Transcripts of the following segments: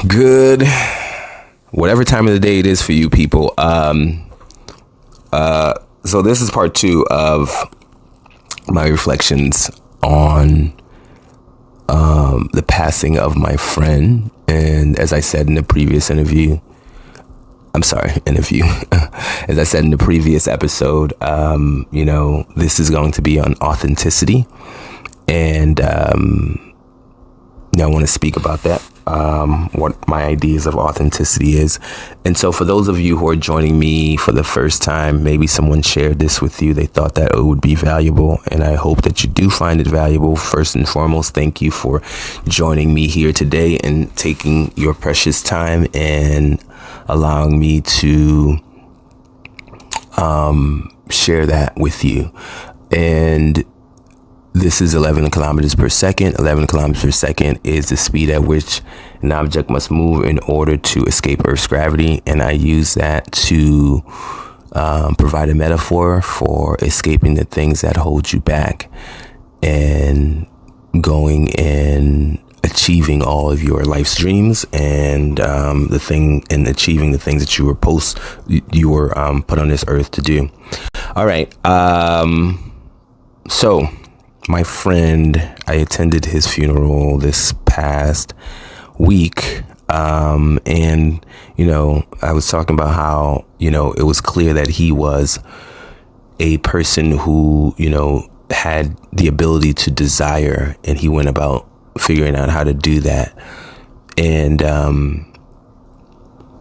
Good, whatever time of the day it is for you people. So this is part 2 of my reflections on the passing of my friend. And as I said in the previous as I said in the previous episode, this is going to be on authenticity. And I want to speak about that, what my ideas of authenticity is. And so for those of you who are joining me for the first time, maybe someone shared this with you. They thought that it would be valuable, and I hope that you do find it valuable. First and foremost, thank you for joining me here today and taking your precious time and allowing me to share that with you. And this is 11 kilometers per second. 11 kilometers per second is the speed at which an object must move in order to escape Earth's gravity. And I use that to provide a metaphor for escaping the things that hold you back and going and achieving all of your life's dreams and achieving the things that you were put on this earth to do. All right. So my friend, I attended his funeral this past week. And, I was talking about how, it was clear that he was a person who, had the ability to desire, and he went about figuring out how to do that. And,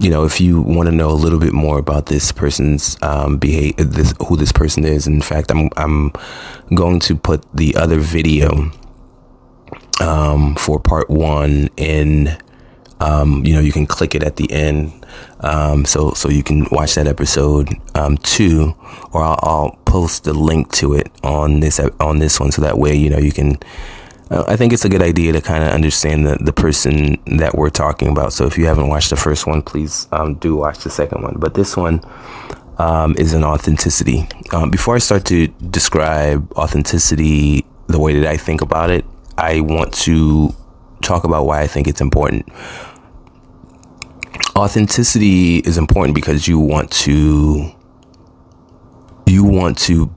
if you want to know a little bit more about this person's behavior, who this person is, in fact, I'm going to put the other video for part 1 in. You can click it at the end, so you can watch that episode 2, or I'll post the link to it on this one, so that way you can. I think it's a good idea to kind of understand the person that we're talking about. So if you haven't watched the first one, please do watch the second one. But this one is an authenticity. Before I start to describe authenticity the way that I think about it, I want to talk about why I think it's important. Authenticity is important because you want to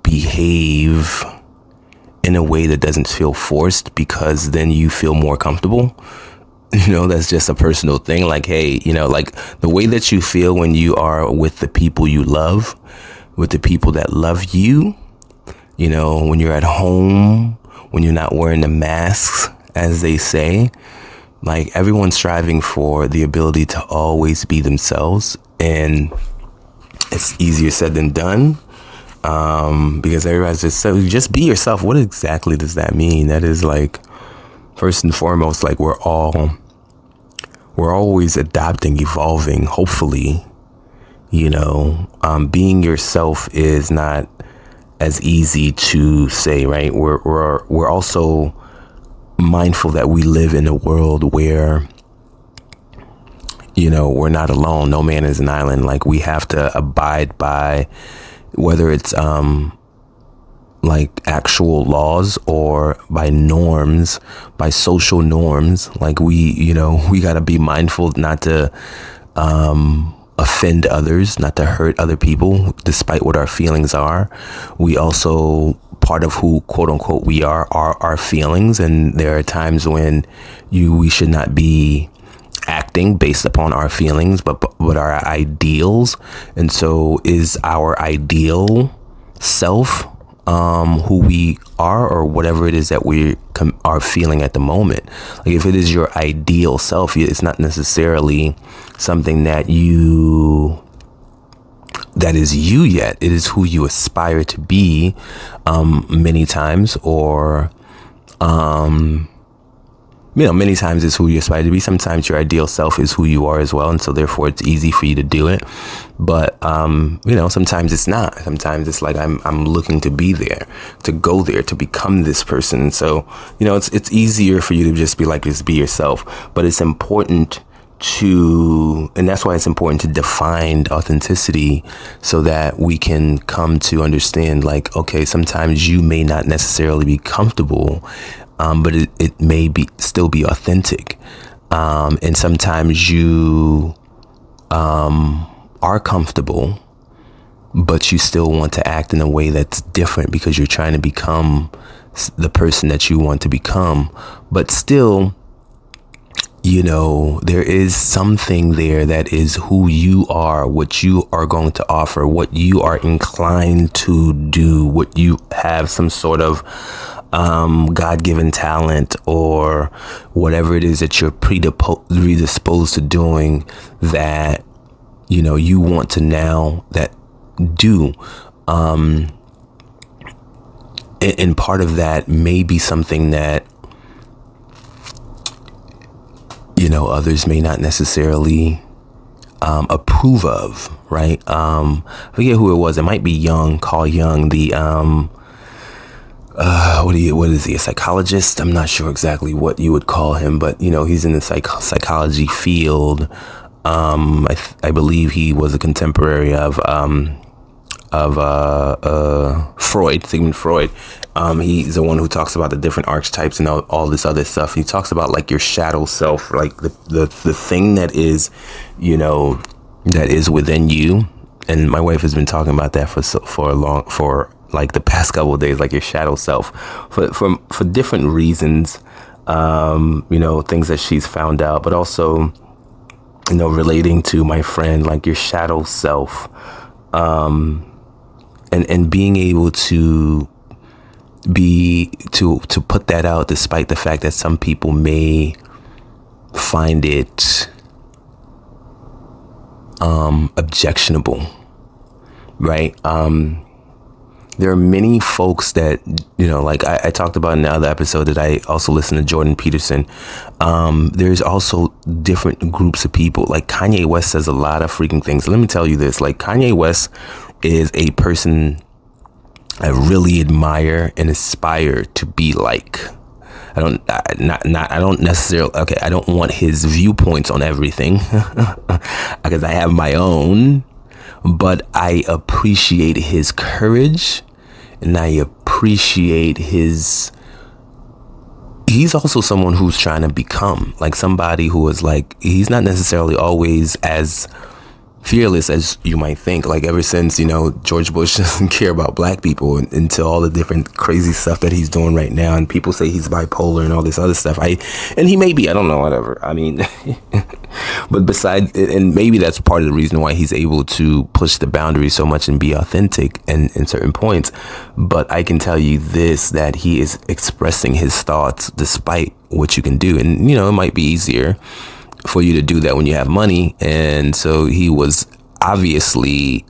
behave in a way that doesn't feel forced, because then you feel more comfortable. That's just a personal thing. Like, hey, like the way that you feel when you are with the people you love, with the people that love you, when you're at home, when you're not wearing the masks, as they say, like everyone's striving for the ability to always be themselves. And it's easier said than done. Because everybody's just be yourself. What exactly does that mean? That is like, first and foremost, like we're always adapting, evolving, hopefully, being yourself is not as easy to say, right? We're also mindful that we live in a world where, we're not alone. No man is an island. Like we have to abide by, whether it's like actual laws or by norms, by social norms. Like we got to be mindful not to offend others, not to hurt other people, despite what our feelings are. We also, part of who, quote unquote, we are our feelings. And there are times when we should not be acting based upon our feelings, but our ideals. And so is our ideal self who we are, or whatever it is that we are feeling at the moment? Like if it is your ideal self, it's not necessarily something that is you yet. It is who you aspire to be many times, or many times it's who you aspire to be. Sometimes your ideal self is who you are as well. And so therefore it's easy for you to do it. But, sometimes it's not. Sometimes it's like, I'm looking to be there, to go there, to become this person. So, it's easier for you to just be yourself, but it's important and that's why it's important to define authenticity, so that we can come to understand, like, okay, sometimes you may not necessarily be comfortable, but it may still be authentic. And sometimes you are comfortable, but you still want to act in a way that's different because you're trying to become the person that you want to become. But still, there is something there that is who you are, what you are going to offer, what you are inclined to do, what you have some sort of God-given talent or whatever it is that you're predisposed to doing that, you want to now do. And part of that may be something that, others may not necessarily approve of, right? I forget who it was. It might be Carl Jung, the what is he, a psychologist? I'm not sure exactly what you would call him, but he's in the psychology field. I believe he was a contemporary of Freud, Sigmund Freud. He's the one who talks about the different archetypes and all this other stuff. He talks about like your shadow self, like the thing that is, that is within you. And my wife has been talking about that for like the past couple of days, like your shadow self, for different reasons, things that she's found out, but also, relating to my friend, like your shadow self, and being able to put that out, despite the fact that some people may find it objectionable, right? There are many folks that, like I talked about in the other episode that I also listened to Jordan Peterson. There's also different groups of people. Like Kanye West says a lot of freaking things. Let me tell you this, like Kanye West is a person I really admire and aspire to be like. I don't necessarily, I don't want his viewpoints on everything because I have my own, but I appreciate his courage and I appreciate he's also someone who's trying to become like somebody who is like, he's not necessarily always as fearless as you might think. Like ever since, George Bush doesn't care about black people into all the different crazy stuff that he's doing right now. And people say he's bipolar and all this other stuff. And he may be, I don't know, whatever. I mean, but besides, and maybe that's part of the reason why he's able to push the boundaries so much and be authentic in certain points. But I can tell you this, that he is expressing his thoughts despite what you can do. And, it might be easier for you to do that when you have money. And so he was obviously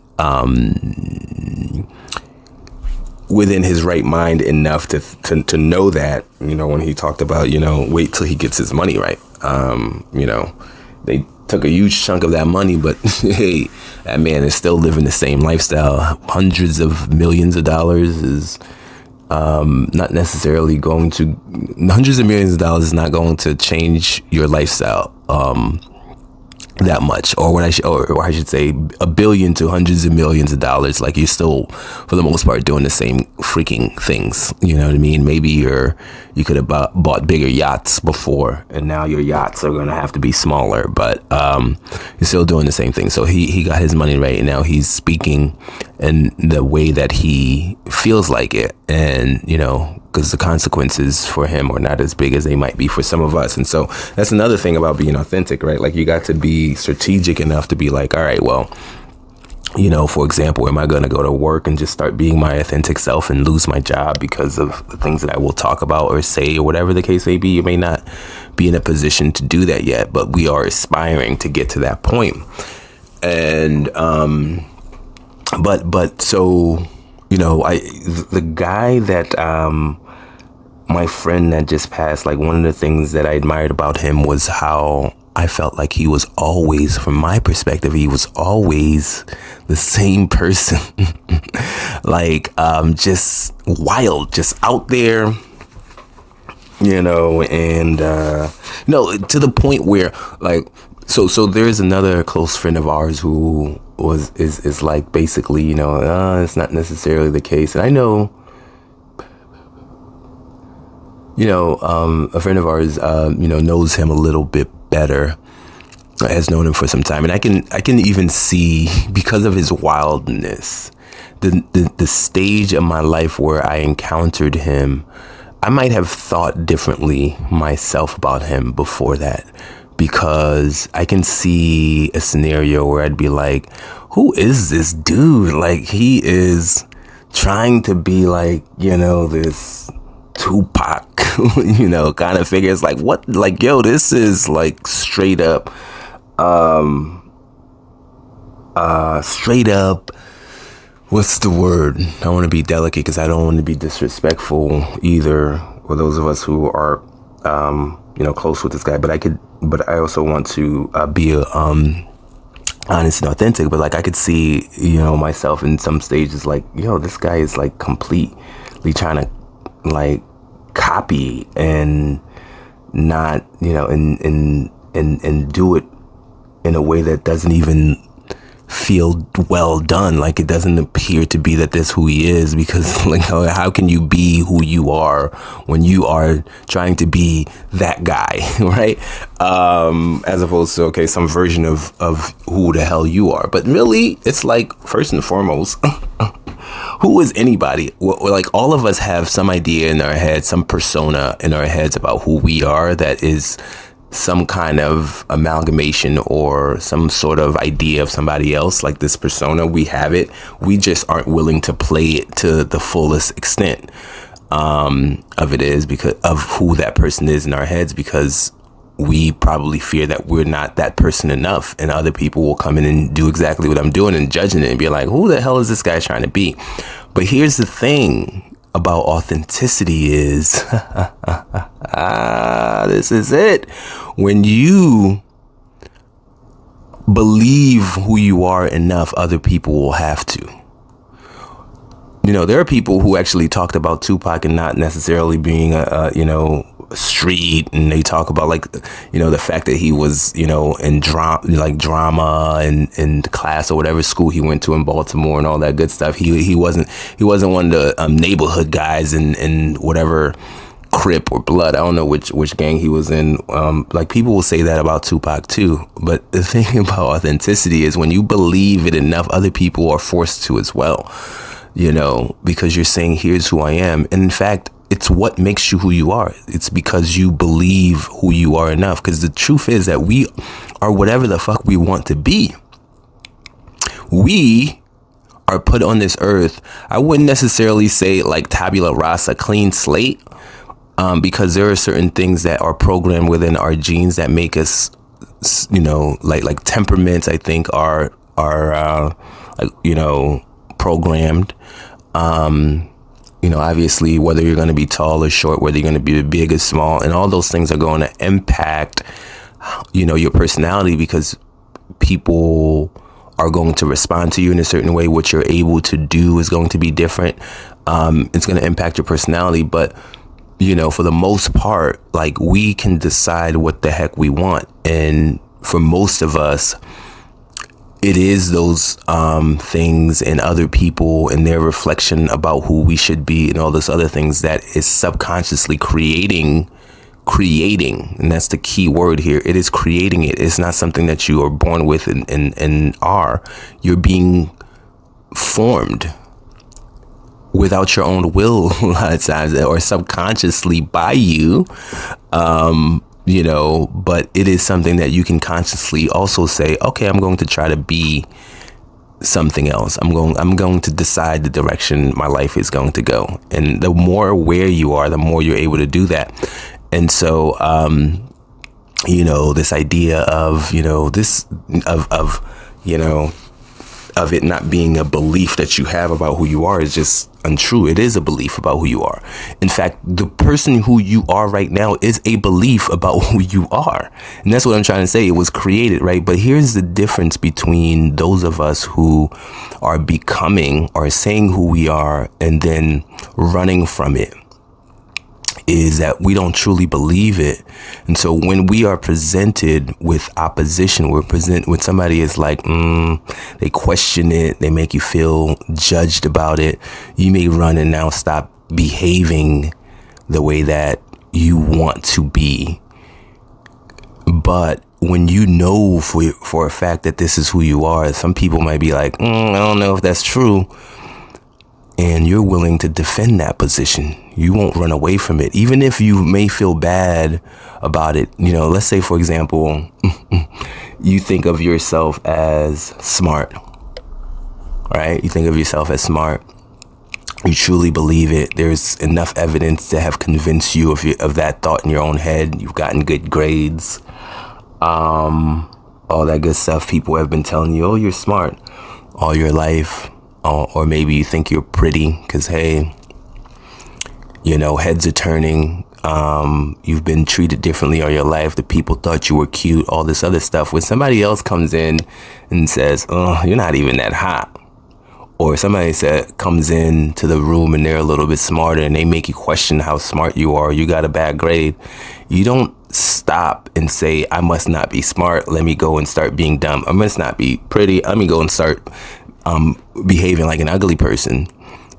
within his right mind enough to know that, when he talked about, wait till he gets his money right. They took a huge chunk of that money, but hey, that man is still living the same lifestyle. Hundreds of millions of dollars is not necessarily going to, hundreds of millions of dollars is not going to change your lifestyle that much, or I should say $1 billion to hundreds of millions of dollars. Like you're still, for the most part, doing the same freaking things. You know what I mean? Maybe you could have bought bigger yachts before, and now your yachts are going to have to be smaller, but you're still doing the same thing. So he got his money right, and now he's speaking in the way that he feels like it, and because the consequences for him are not as big as they might be for some of us. And so that's another thing about being authentic, right? Like you got to be strategic enough to be like, all right, well, for example, am I going to go to work and just start being my authentic self and lose my job because of the things that I will talk about or say or whatever the case may be? You may not be in a position to do that yet, but we are aspiring to get to that point. And, but so, the guy that, my friend that just passed, like one of the things that I admired about him was how I felt like he was always, from my perspective, he was always the same person. Like, just wild, just out there, and, to the point where like, so there's another close friend of ours who is like, basically, it's not necessarily the case. And I know, a friend of ours, knows him a little bit better, has known him for some time, and I can even see, because of his wildness, the stage of my life where I encountered him, I might have thought differently myself about him before that, because I can see a scenario where I'd be like, who is this dude? Like, he is trying to be like, this Tupac, kind of figure. It's like, what? Like, yo, this is like straight up, what's the word? I want to be delicate because I don't want to be disrespectful either, or those of us who are, close with this guy. But I also want to be honest and authentic. But like, I could see, myself in some stages, like, this guy is like completely trying to like copy and not, and do it in a way that doesn't even feel well done. Like, it doesn't appear to be that that's who he is, because like, how can you be who you are when you are trying to be that guy, right? As opposed to, some version of who the hell you are. But really, it's like, first and foremost, who is anybody? Like, all of us have some idea in our head, some persona in our heads about who we are that is some kind of amalgamation or some sort of idea of somebody else. Like, this persona, we have it. We just aren't willing to play it to the fullest extent of it is because of who that person is in our heads, because we probably fear that we're not that person enough, and other people will come in and do exactly what I'm doing and judging it and be like, who the hell is this guy trying to be? But here's the thing about authenticity is, this is it. When you believe who you are enough, other people will have to. There are people who actually talked about Tupac and not necessarily being a street, and they talk about like, the fact that he was, in drama and in class or whatever school he went to in Baltimore and all that good stuff. He wasn't one of the neighborhood guys in whatever Crip or Blood. I don't know which gang he was in. Like, people will say that about Tupac too. But the thing about authenticity is, when you believe it enough, other people are forced to as well, because you're saying, here's who I am. And in fact, it's what makes you who you are. It's because you believe who you are enough. Because the truth is that we are whatever the fuck we want to be. We are put on this earth. I wouldn't necessarily say like tabula rasa, clean slate, because there are certain things that are programmed within our genes that make us, like temperaments, I think are programmed. Obviously, whether you're going to be tall or short, whether you're going to be big or small, and all those things are going to impact, your personality, because people are going to respond to you in a certain way. What you're able to do is going to be different. It's going to impact your personality. But, for the most part, like, we can decide what the heck we want. And for most of us, it is those things and other people and their reflection about who we should be and all those other things that is subconsciously creating, and that's the key word here. It is creating it. It's not something that you are born with and are. You're being formed without your own will a lot of times, or subconsciously by you. But it is something that you can consciously also say, okay, I'm going to try to be something else. I'm going to decide the direction my life is going to go. And the more aware you are, the more you're able to do that. And so, this idea of, of it not being a belief that you have about who you are is just untrue. It is a belief about who you are. In fact, the person who you are right now is a belief about who you are. And that's what I'm trying to say. It was created, right? But here's the difference between those of us who are becoming or saying who we are and then running from it, is that we don't truly believe it. And so when we are presented with opposition, we're present with somebody is like, they question it, they make you feel judged about it, you may run and now stop behaving the way that you want to be But when you know for a fact that this is who you are, some people might be like, I don't know if that's true. And you're willing to defend that position. You won't run away from it. Even if you may feel bad about it. You know, let's say, for example, you think of yourself as smart, right? You think of yourself as smart. You truly believe it. There's enough evidence to have convinced you of that thought in your own head. You've gotten good grades. All that good stuff. People have been telling you, oh, you're smart all your life. Or maybe you think you're pretty because, hey, you know, heads are turning. You've been treated differently all your life. The people thought you were cute, all this other stuff. When somebody else comes in and says, oh, you're not even that hot. Or somebody comes in to the room and they're a little bit smarter and they make you question how smart you are. You got a bad grade. You don't stop and say, I must not be smart. Let me go and start being dumb. I must not be pretty. Let me go and start behaving like an ugly person.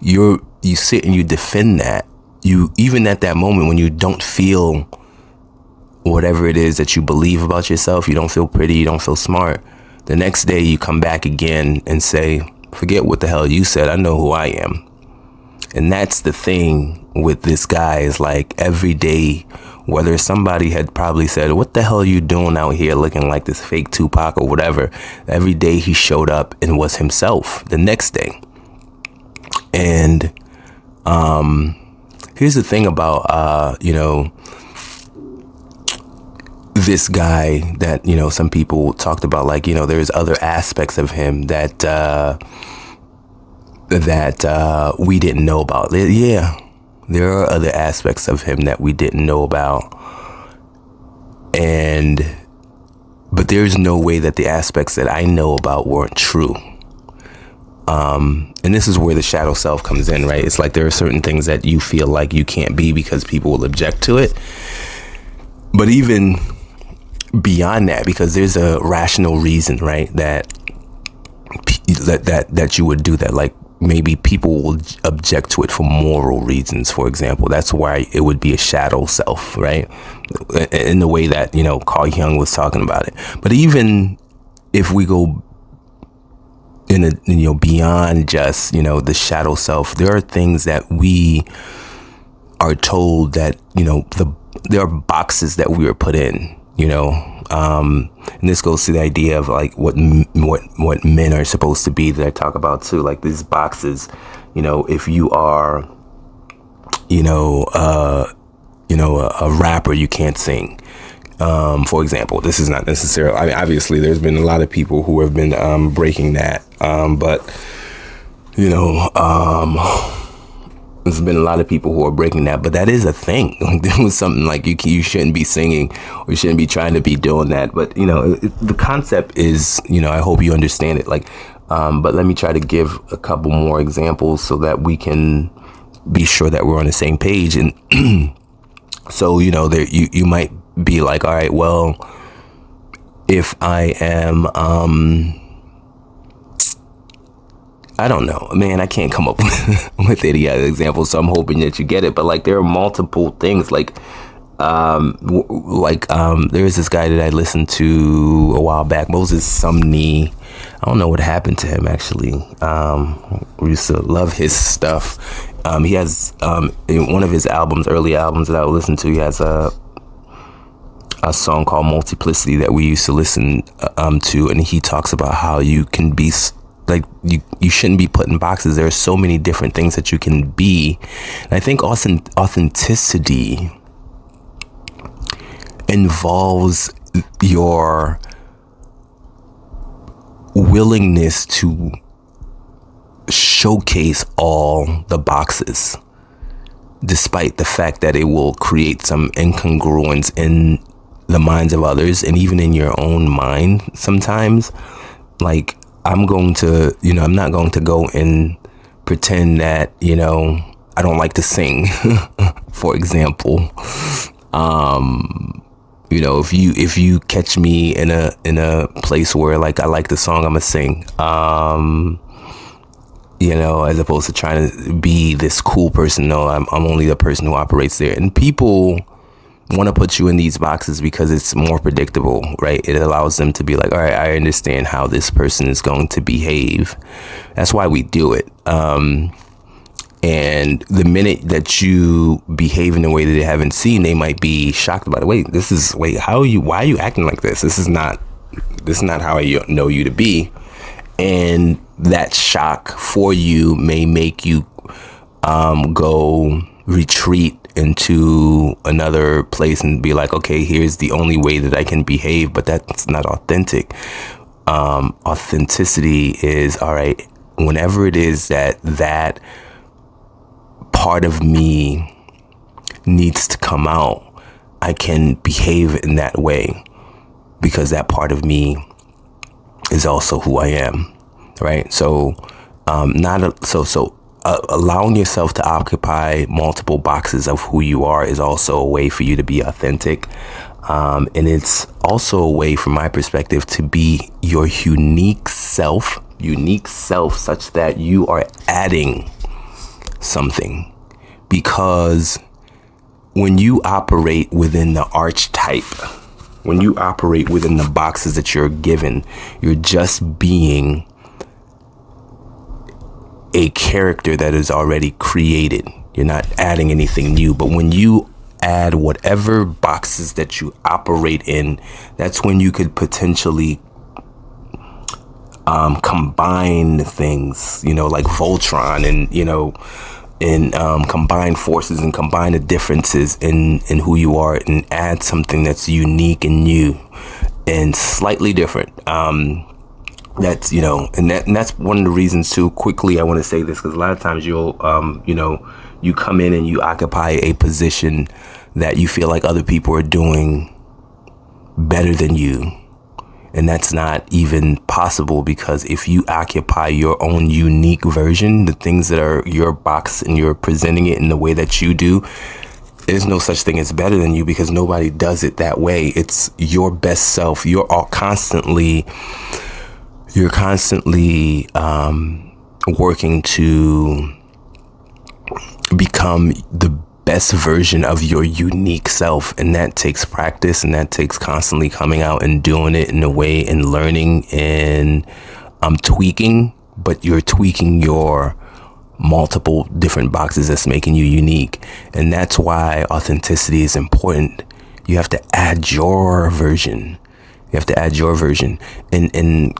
You sit and you defend that. You, even at that moment when you don't feel whatever it is that you believe about yourself, you don't feel pretty, you don't feel smart. The next day you come back again and say, forget what the hell you said. I know who I am. And that's the thing with this guy is like every day, whether somebody had probably said, what the hell are you doing out here looking like this fake Tupac or whatever? Every day he showed up and was himself the next day. And here's the thing about, you know, this guy that, you know, some people talked about, like, you know, there's other aspects of him that we didn't know about. Yeah, there are other aspects of him that we didn't know about. But there's no way that the aspects that I know about weren't true. And this is where the shadow self comes in, right? It's like there are certain things that you feel like you can't be because people will object to it. But even beyond that, because there's a rational reason, right, that you would do that. Like maybe people will object to it for moral reasons, for example. That's why it would be a shadow self, right? In the way that, you know, Carl Jung was talking about it. But even if we go beyond just, you know, the shadow self, there are things that we are told that, you know, there are boxes that we were put in, you know, and this goes to the idea of like what men are supposed to be that I talk about too, like these boxes. You know, if you are, a rapper, you can't sing. For example, this is not necessarily, I mean, obviously there's been a lot of people who have been breaking that. But, you know, there's been a lot of people who are breaking that, but that is a thing. Like there was something like you shouldn't be singing or you shouldn't be trying to be doing that. But, you know, the concept is, you know, I hope you understand it. Like, but let me try to give a couple more examples so that we can be sure that we're on the same page. And so, you know, you might be like, all right, well, if I am, I don't know, man, I can't come up with any other examples, so I'm hoping that you get it. But like, there are multiple things. Like, there is this guy that I listened to a while back, Moses Sumney. I don't know what happened to him actually. We used to love his stuff. He has in one of his early albums that I would listen to, he has a song called Multiplicity that we used to listen to, and he talks about how you can be like you shouldn't be put in boxes. There are so many different things that you can be. And I think authenticity involves your willingness to showcase all the boxes, despite the fact that it will create some incongruence in the minds of others and even in your own mind sometimes. Like, I'm not going to go and pretend that, you know, I don't like to sing, for example. You know, if you catch me in a place where like I like the song, I'm gonna sing. You know, as opposed to trying to be this cool person. No, I'm only the person who operates there. And people want to put you in these boxes because it's more predictable, right? It allows them to be like, all right, I understand how this person is going to behave. That's why we do it. And the minute that you behave in a way that they haven't seen, they might be shocked about it. Why are you acting like this? This is not how I know you to be. And that shock for you may make you go retreat into another place and be like, okay, here's the only way that I can behave. But that's not authentic. Authenticity is, all right, whenever it is that part of me needs to come out, I can behave in that way because that part of me is also who I am, right? So, allowing yourself to occupy multiple boxes of who you are is also a way for you to be authentic. And it's also a way, from my perspective, to be your unique self, such that you are adding something. Because when you operate within the archetype, when you operate within the boxes that you're given, you're just being a character that is already created. You're not adding anything new. But when you add whatever boxes that you operate in, that's when you could potentially combine things, like Voltron, and combine forces and combine the differences in who you are and add something that's unique and new and slightly different. That's, and that's one of the reasons too, quickly, I want to say this, because a lot of times you'll, you come in and you occupy a position that you feel like other people are doing better than you. And that's not even possible, because if you occupy your own unique version, the things that are your box, and you're presenting it in the way that you do, there's no such thing as better than you, because nobody does it that way. It's your best self. You're constantly working to become the best version of your unique self, and that takes practice, and that takes constantly coming out and doing it in a way and learning and tweaking. But you're tweaking your multiple different boxes that's making you unique, and that's why authenticity is important. You have to add your version. And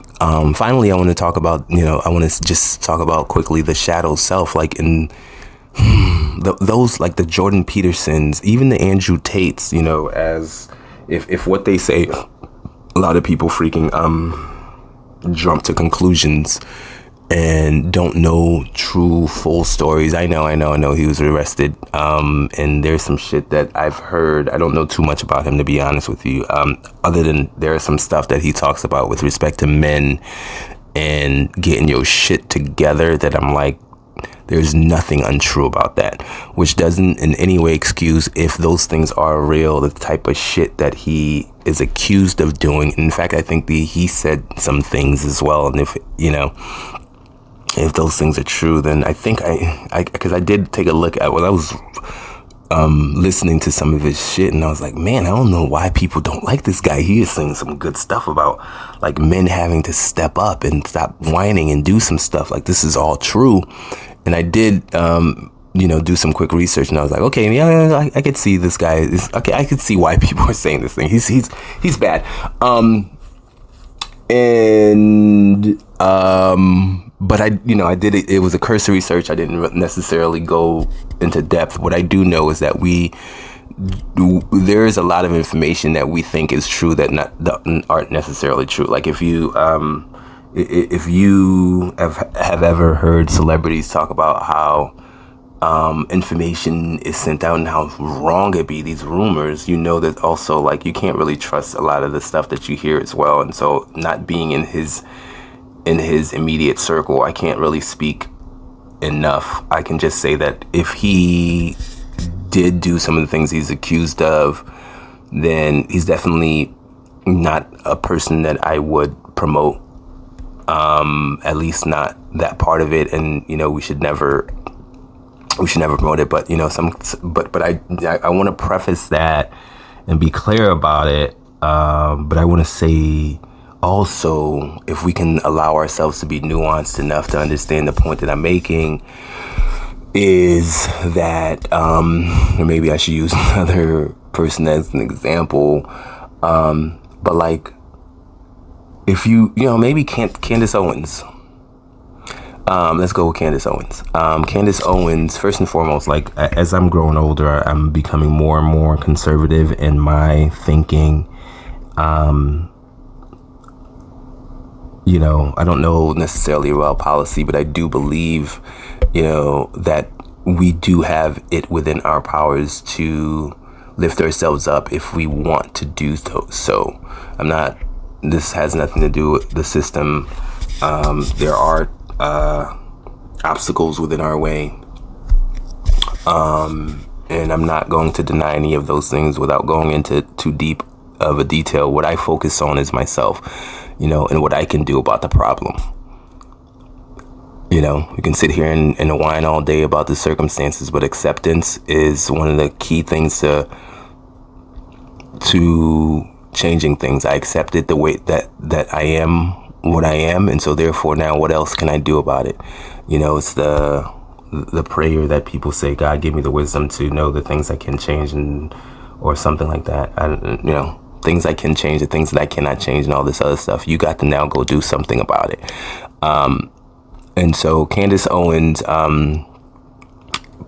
finally, I want to talk about, I want to just talk about quickly the shadow self, like in those, like the Jordan Petersons, even the Andrew Tates, as if what they say, a lot of people freaking jump to conclusions and don't know true full stories. I know he was arrested, and there's some shit that I've heard. I don't know too much about him, to be honest with you, other than there's some stuff that he talks about with respect to men and getting your shit together that I'm like, there's nothing untrue about that, which doesn't in any way excuse, if those things are real, the type of shit that he is accused of doing. In fact, I think he said some things as well. And if those things are true, then I think because I did take a look at, I was listening to some of his shit, and I was like, man, I don't know why people don't like this guy. He is saying some good stuff about like men having to step up and stop whining and do some stuff. Like, this is all true. And I did, do some quick research, and I was like, okay, yeah, I could see this guy. Okay, I could see why people are saying this thing. He's bad. But I did it. It was a cursory search. I didn't necessarily go into depth. What I do know is that there is a lot of information that we think is true that aren't necessarily true. Like if you have ever heard celebrities talk about how information is sent out and how wrong it be, these rumors, that also, like, you can't really trust a lot of the stuff that you hear as well. And so, not being in his immediate circle, I can't really speak enough. I can just say that if he did do some of the things he's accused of, then he's definitely not a person that I would promote, at least not that part of it. And we should never promote it. But but I want to preface that and be clear about it. But I want to say also, if we can allow ourselves to be nuanced enough to understand the point that I'm making, is that, or maybe I should use another person as an example. But like, if maybe Candace Owens. Let's go with Candace Owens. Candace Owens, first and foremost, like, as I'm growing older, I'm becoming more and more conservative in my thinking. I don't know necessarily about policy, but I do believe, that we do have it within our powers to lift ourselves up if we want to do so. This has nothing to do with the system. There are obstacles within our way. And I'm not going to deny any of those things without going into too deep of a detail. What I focus on is myself, and what I can do about the problem. We can sit here and whine all day about the circumstances, but acceptance is one of the key things to changing things. I accepted the way that I am what I am, and so therefore now what else can I do about it? It's the prayer that people say, God, give me the wisdom to know the things I can change, or something like that. Things I can change, the things that I cannot change, and all this other stuff. You got to now go do something about it. And so Candace Owens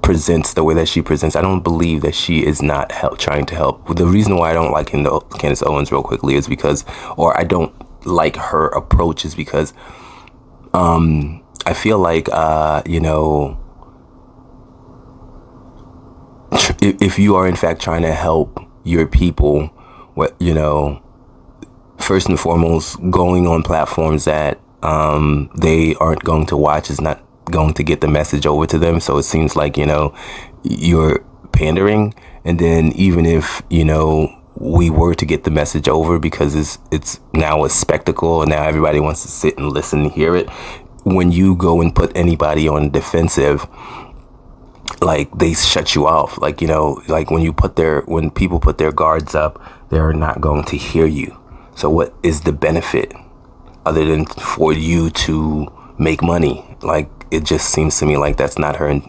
presents the way that she presents. I don't believe that she is not trying to help. The reason why I don't like Candace Owens real quickly is because, or I don't like her approach, is because I feel like, if you are in fact trying to help your people, first and foremost, going on platforms that they aren't going to watch is not going to get the message over to them. So it seems like, you're pandering. And then even if, we were to get the message over, because it's now a spectacle and now everybody wants to sit and listen and hear it. When you go and put anybody on defensive, like, they shut you off. Like, like when people put their guards up, they're not going to hear you. So what is the benefit other than for you to make money? Like, it just seems to me like that's not her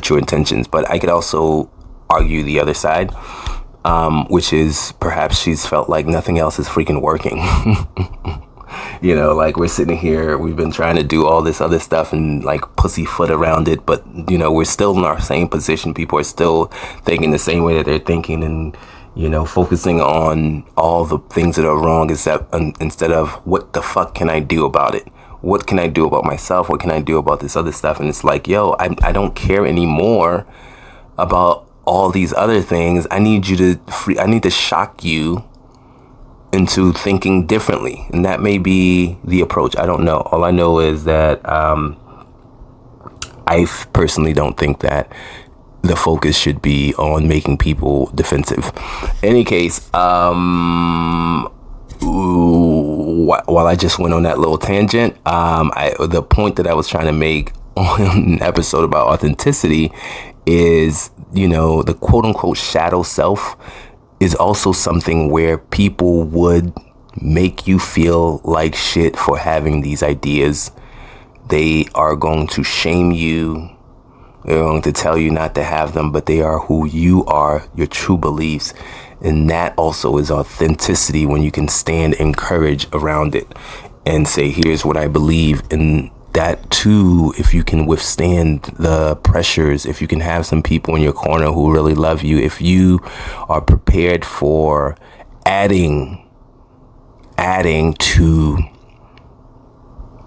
true intentions. But I could also argue the other side, which is perhaps she's felt like nothing else is freaking working. Like, we're sitting here, we've been trying to do all this other stuff and like pussyfoot around it, but we're still in our same position. People are still thinking the same way that they're thinking, and focusing on all the things that are wrong, instead of what the fuck can I do about it? What can I do about myself? What can I do about this other stuff? And it's like, I don't care anymore about all these other things. I need to shock you into thinking differently. And that may be the approach. I don't know. All I know is that I personally don't think that the focus should be on making people defensive. In any case, while I just went on that little tangent, the point that I was trying to make on an episode about authenticity is, the quote unquote shadow self is also something where people would make you feel like shit for having these ideas. They are going to shame you. They're going to tell you not to have them, but they are who you are, your true beliefs. And that also is authenticity, when you can stand in courage around it and say, here's what I believe. And that too, if you can withstand the pressures, if you can have some people in your corner who really love you, if you are prepared for adding to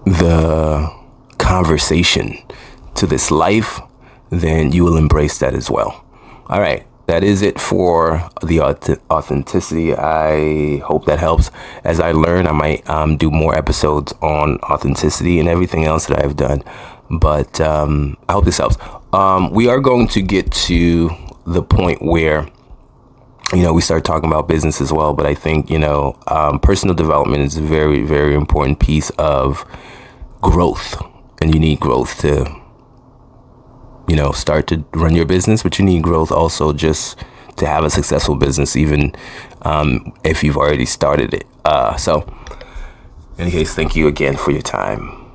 the conversation to this life, then you will embrace that as well. All right. That is it for the authenticity. I hope that helps. As I learn, I might do more episodes on authenticity and everything else that I've done. But I hope this helps. We are going to get to the point where, we start talking about business as well. But I think, personal development is a very, very important piece of growth. And you need growth to start to run your business, but you need growth also just to have a successful business, even if you've already started it. So in any case, thank you again for your time.